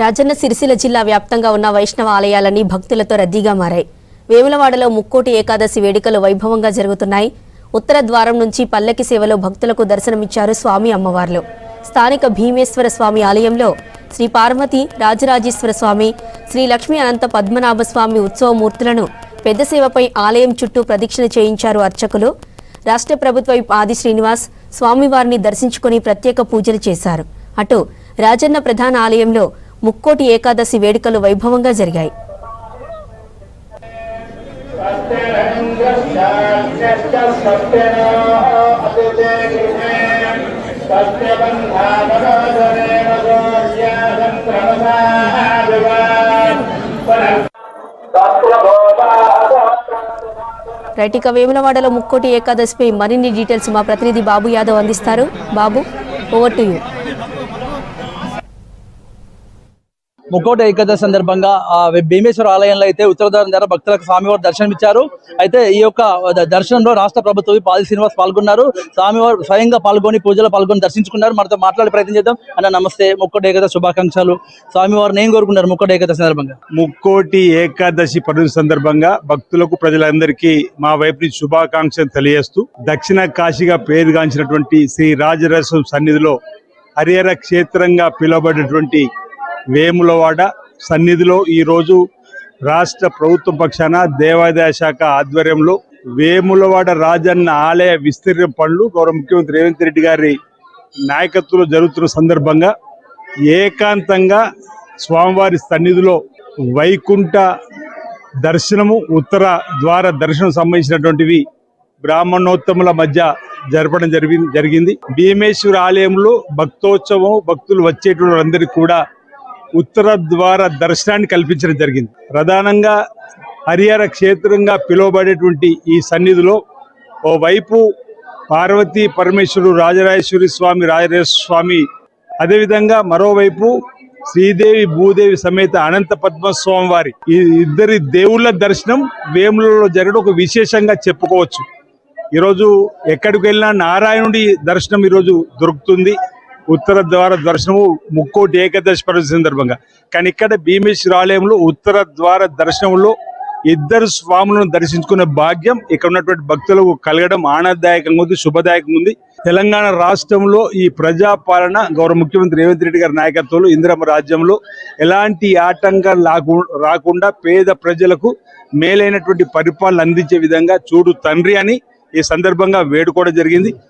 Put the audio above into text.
రాజన్న సిరిసిల్ల జిల్లా వ్యాప్తంగా ఉన్న వైష్ణవ ఆలయాలన్నీ భక్తులతో రద్దీగా మారాయి. వేములవాడలో ముక్కోటి ఏకాదశి వేడుకలు వైభవంగా జరుగుతున్నాయి. ఉత్తర ద్వారం నుంచి పల్లకి సేవలో భక్తులకు దర్శనమిచ్చారు స్వామి అమ్మవార్లు. స్థానిక భీమేశ్వర స్వామి ఆలయంలో శ్రీ పార్వతి రాజరాజేశ్వర స్వామి, శ్రీ లక్ష్మీ అనంత పద్మనాభ స్వామి ఉత్సవమూర్తులను పెద్ద సేవపై ఆలయం చుట్టూ ప్రదక్షిణ చేయించారు అర్చకులు. రాష్ట్ర ప్రభుత్వ ఆది శ్రీనివాస్ స్వామివారిని దర్శించుకుని ప్రత్యేక పూజలు చేశారు. అటు రాజన్న ప్రధాన ఆలయంలో ముక్కోటి ఏకాదశి వేడుకలు వైభవంగా జరిగాయి. రైట్, ఇక వేములవాడలో ముక్కోటి ఏకాదశిపై మరిన్ని డీటెయిల్స్ మా ప్రతినిధి బాబు యాదవ్ అందిస్తారు. బాబు, over to you. Mukkoti Ekadashi సందర్భంగా భీమేశ్వర ఆలయంలో అయితే ఉత్తరద్వారం ద్వారా భక్తులకు స్వామివారు దర్శనమిచ్చారు. అయితే ఈ యొక్క దర్శనంలో రాష్ట్ర ప్రభుత్వ ఆది శ్రీనివాస్ పాల్గొన్నారు. స్వామివారు స్వయంగా పాల్గొని పూజలో పాల్గొని దర్శించుకున్నారు. మనతో మాట్లాడే ప్రయత్నం చేద్దాం. అన్న నమస్తే, ముక్కోటి ఏకాదశి శుభాకాంక్షలు. స్వామివారిని ఏం కోరుకున్నారు ముక్కోటి ఏకాదశి సందర్భంగా? ముక్కోటి ఏకాదశి పర్వ సందర్భంగా భక్తులకు ప్రజలందరికీ మా వైపు నుంచి శుభాకాంక్షలు తెలియజేస్తూ, దక్షిణ కాశీగా పేరుగాంచినటువంటి శ్రీ రాజరాజేశ్వర సన్నిధిలో హరిహర క్షేత్రంగా పిలువబడినటువంటి వేములవాడ సన్నిధిలో ఈరోజు రాష్ట్ర ప్రభుత్వ పక్షాన దేవాదాయ శాఖ ఆధ్వర్యంలో వేములవాడ రాజన్న ఆలయ విస్తీర్ణ పనులు గౌరవ ముఖ్యమంత్రి రేవంత్ రెడ్డి గారి నాయకత్వంలో జరుగుతున్న సందర్భంగా ఏకాంతంగా స్వామివారి సన్నిధిలో వైకుంఠ దర్శనము, ఉత్తర ద్వార దర్శనం సంబంధించినటువంటివి బ్రాహ్మణోత్తముల మధ్య జరపడం జరిగింది. భీమేశ్వర ఆలయంలో భక్తోత్సవం, భక్తులు వచ్చేటువంటి అందరికీ కూడా ఉత్తర ద్వార దర్శనాన్ని కల్పించడం జరిగింది. ప్రధానంగా హరిహర క్షేత్రంగా పిలువబడేటువంటి ఈ సన్నిధిలో ఓవైపు పార్వతీ పరమేశ్వరుడు రాజరాజేశ్వరి స్వామి, అదేవిధంగా మరోవైపు శ్రీదేవి భూదేవి సమేత అనంత పద్మస్వామి వారి ఈ ఇద్దరి దేవుళ్ళ దర్శనం వేములలో జరగడం ఒక విశేషంగా చెప్పుకోవచ్చు. ఈరోజు ఎక్కడికి వెళ్ళినా నారాయణుడి దర్శనం ఈరోజు దొరుకుతుంది, ఉత్తర ద్వార దర్శనము ముక్కోటి ఏకాదశి పర్వ సందర్భంగా. కానీ ఇక్కడ భీమేశ్వర ఆలయంలో ఉత్తర ద్వార దర్శనంలో ఇద్దరు స్వాములను దర్శించుకునే భాగ్యం ఇక్కడ ఉన్నటువంటి భక్తులకు కలగడం ఆనందదాయకంగా ఉంది, శుభదాయకంగా ఉంది. తెలంగాణ రాష్ట్రంలో ఈ ప్రజాపాలన గౌరవ ముఖ్యమంత్రి రేవంత్ రెడ్డి గారి నాయకత్వంలో ఇందిరమ్మ రాజ్యంలో ఎలాంటి ఆటంకాలు రాకుండా పేద ప్రజలకు మేలైనటువంటి పరిపాలన అందించే విధంగా చూడు తండ్రి అని ఈ సందర్భంగా వేడుకోవడం జరిగింది.